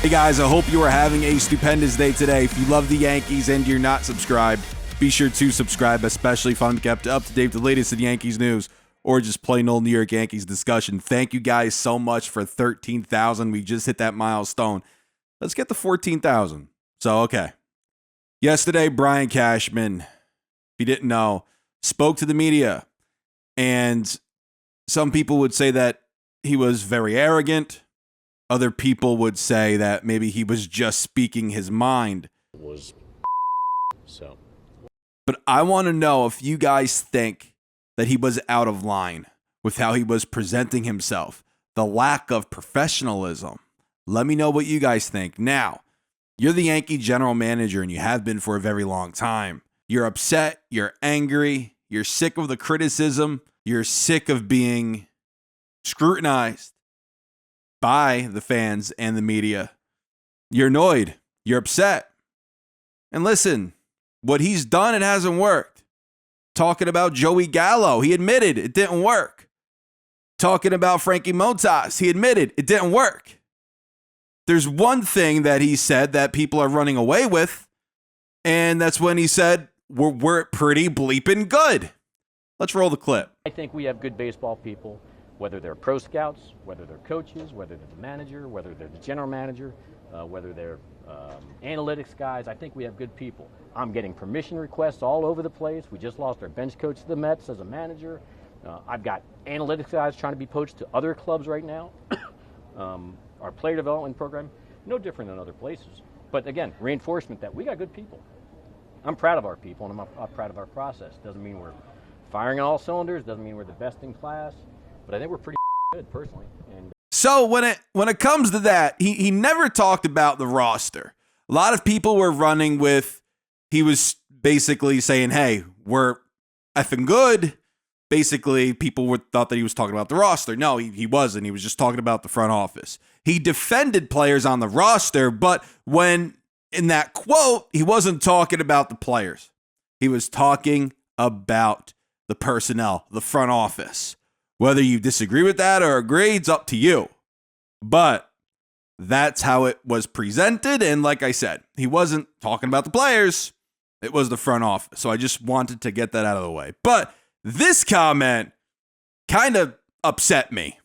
Hey guys, I hope you are having a stupendous day today. If you love the Yankees and you're not subscribed, be sure to subscribe, especially if I'm kept up to date with the latest in Yankees news or just plain old New York Yankees discussion. Thank you guys so much for 13,000. We just hit that milestone. Let's get to 14,000. So, okay. Yesterday, Brian Cashman, if you didn't know, spoke to the media. And some people would say that he was very arrogant. Other people would say that maybe he was just speaking his mind. But I want to know if you guys think that he was out of line with how he was presenting himself, the lack of professionalism. Let me know what you guys think. Now, you're the Yankee general manager and you have been for a very long time. You're upset, you're angry, you're sick of the criticism, you're sick of being scrutinized by the fans and the media. You're annoyed, you're upset. And listen, what he's done, it hasn't worked. Talking about Joey Gallo, he admitted it didn't work. Talking about Frankie Montas, he admitted it didn't work. There's one thing that he said that people are running away with, and that's when he said, we're pretty bleeping good. Let's roll the clip. I think we have good baseball people, whether they're pro scouts, whether they're coaches, whether they're the manager, whether they're the general manager, whether they're analytics guys. I think we have good people. I'm getting permission requests all over the place. We just lost our bench coach to the Mets as a manager. I've got analytics guys trying to be poached to other clubs right now. Our player development program, no different than other places. But again, reinforcement that we got good people. I'm proud of our people and I'm proud of our process. Doesn't mean we're firing on all cylinders, doesn't mean we're the best in class, but I think we're pretty good personally. And so when it comes to that, he never talked about the roster. A lot of people were running with, he was basically saying, hey, we're effing good. Basically, people thought that he was talking about the roster. No, he wasn't. He was just talking about the front office. He defended players on the roster, but when in that quote, he wasn't talking about the players. He was talking about the personnel, the front office. Whether you disagree with that or agree, it's up to you. But that's how it was presented. And like I said, he wasn't talking about the players. It was the front office. So I just wanted to get that out of the way. But this comment kind of upset me.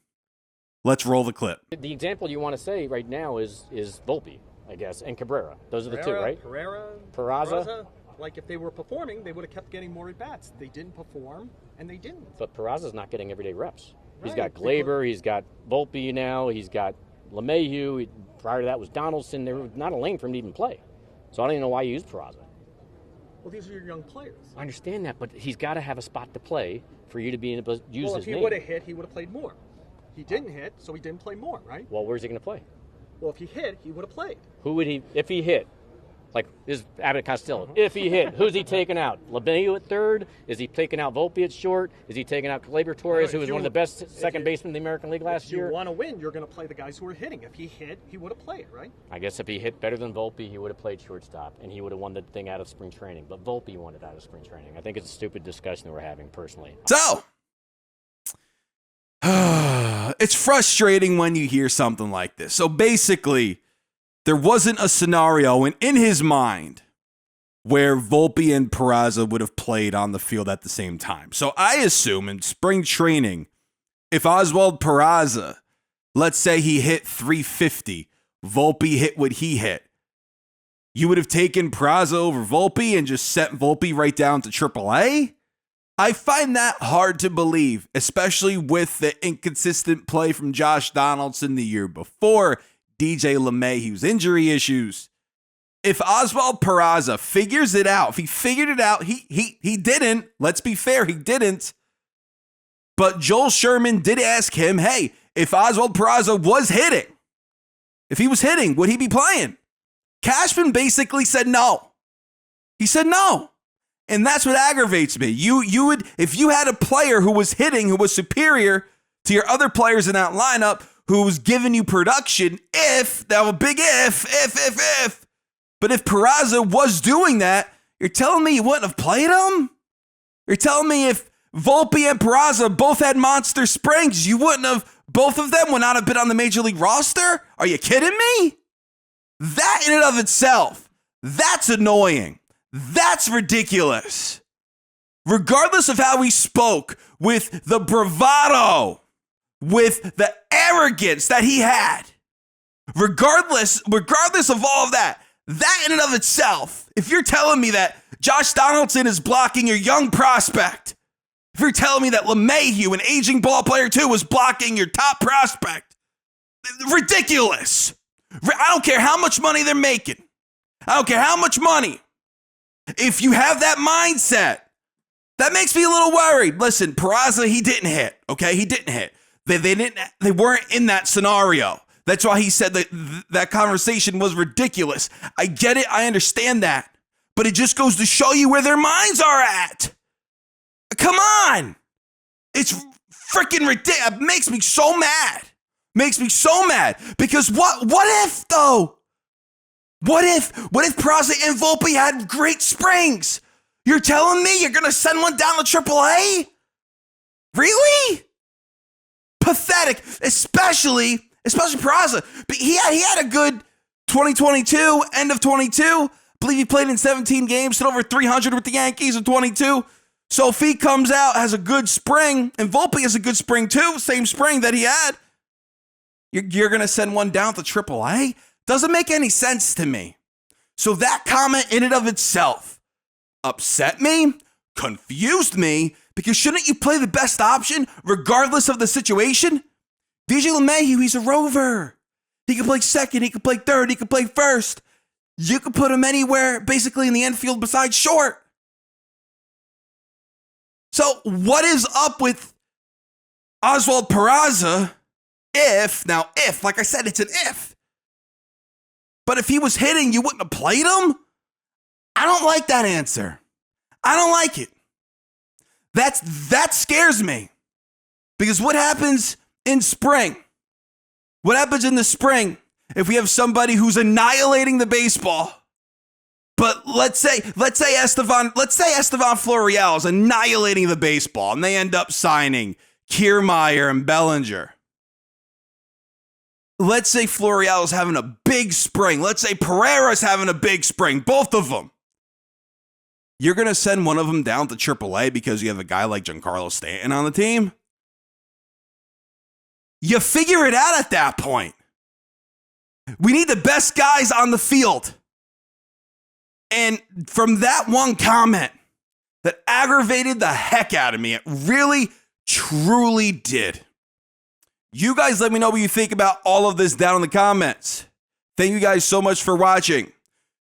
Let's roll the clip. the example you want to say right now is Volpe, I guess, and Cabrera. Those are the two, right? Peraza. Like, if they were performing, they would have kept getting more at-bats. They didn't perform, and they didn't. But Peraza's not getting everyday reps. He's Right. got Glaber, he's got Volpe now, he's got LeMahieu. Prior to that was Donaldson. There was not a lane for him to even play. So I don't even know why you used Peraza. Well, these are your young players. I understand that, but he's got to have a spot to play for you to be able to use Well, his if he name. would have hit, he would have played more. He didn't hit, so he didn't play more, right? Well, where's he going to play? Well, if he hit, he would have played. Who would he, if he hit? Like, is Abbott Costello. If he hit, who's he taking out? LeMahieu at third? Is he taking out Volpe at short? Is he taking out Glaber Torres, who was one of the best second basemen in the American League last year? If you want to win, you're going to play the guys who are hitting. If he hit, he would have played, right? I guess if he hit better than Volpe, he would have played shortstop, and he would have won the thing out of spring training. But Volpe won it out of spring training. I think it's a stupid discussion that we're having personally. So, it's frustrating when you hear something like this. So basically, there wasn't a scenario in his mind where Volpe and Peraza would have played on the field at the same time. So I assume in spring training, if Oswald Peraza, let's say he hit 350, Volpe hit what he hit, you would have taken Peraza over Volpe and just sent Volpe right down to AAA? I find that hard to believe, especially with the inconsistent play from Josh Donaldson the year before, DJ LeMahieu's injury issues. If Oswald Peraza figures it out, if he figured it out, he didn't. Let's be fair, he didn't. But Joel Sherman did ask him, hey, if Oswald Peraza was hitting, if he was hitting, would he be playing? Cashman basically said no. He said no. And that's what aggravates me. You would, if you had a player who was hitting, who was superior to your other players in that lineup, who was giving you production, if, that was a big if. But if Peraza was doing that, you're telling me you wouldn't have played him? You're telling me if Volpe and Peraza both had monster springs, you wouldn't have, both of them would not have been on the Major League roster? Are you kidding me? That in and of itself, that's annoying. That's ridiculous. Regardless of how he spoke, with the bravado, with the arrogance that he had, regardless of all of that, that in and of itself, if you're telling me that Josh Donaldson is blocking your young prospect, if you're telling me that LeMahieu, an aging ball player too, was blocking your top prospect, ridiculous. I don't care how much money they're making. I don't care how much money. If you have that mindset, that makes me a little worried. Listen, Peraza, he didn't hit, okay? He didn't hit. They weren't in that scenario. That's why he said that conversation was ridiculous. I get it. I understand that. But it just goes to show you where their minds are at. Come on. It's freaking ridiculous. It makes me so mad. Makes me so mad. Because what if, though? What if Peraza and Volpe had great springs? You're telling me you're going to send one down to AAA? Really? Pathetic, especially Peraza. But he had a good 2022, end of 22. I believe he played in 17 games, hit over 300 with the Yankees in 22. So if he comes out, has a good spring, and Volpe has a good spring too, same spring that he had, you're going to send one down to AAA? Doesn't make any sense to me. So that comment in and of itself upset me, confused me, because shouldn't you play the best option regardless of the situation? DJ LeMahieu, he's a rover. He can play second, he can play third, he can play first. You can put him anywhere basically in the infield besides short. So what is up with Oswald Peraza if, like I said, it's an if. But if he was hitting, you wouldn't have played him? I don't like that answer. I don't like it. That scares me. Because what happens in spring? What happens in the spring if we have somebody who's annihilating the baseball? But let's say Estevan Florial is annihilating the baseball and they end up signing Kiermaier and Bellinger. Let's say Florial is having a big spring. Let's say Pereira's having a big spring. Both of them. You're going to send one of them down to AAA because you have a guy like Giancarlo Stanton on the team? You figure it out at that point. We need the best guys on the field. And from that one comment that aggravated the heck out of me, it really, truly did. You guys let me know what you think about all of this down in the comments. Thank you guys so much for watching.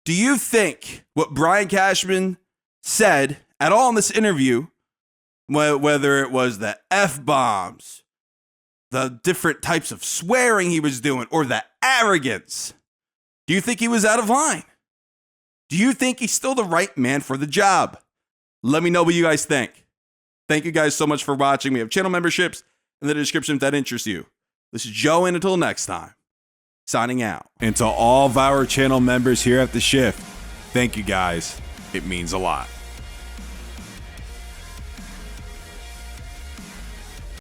Do you think what Brian Cashman said at all in this interview, whether it was the F-bombs, the different types of swearing he was doing, or the arrogance, do you think he was out of line? Do you think he's still the right man for the job? Let me know what you guys think. Thank you guys so much for watching. We have channel memberships in the description if that interests you. This is Joe, and until next time, signing out. And to all of our channel members here at The Shift, thank you guys. It means a lot.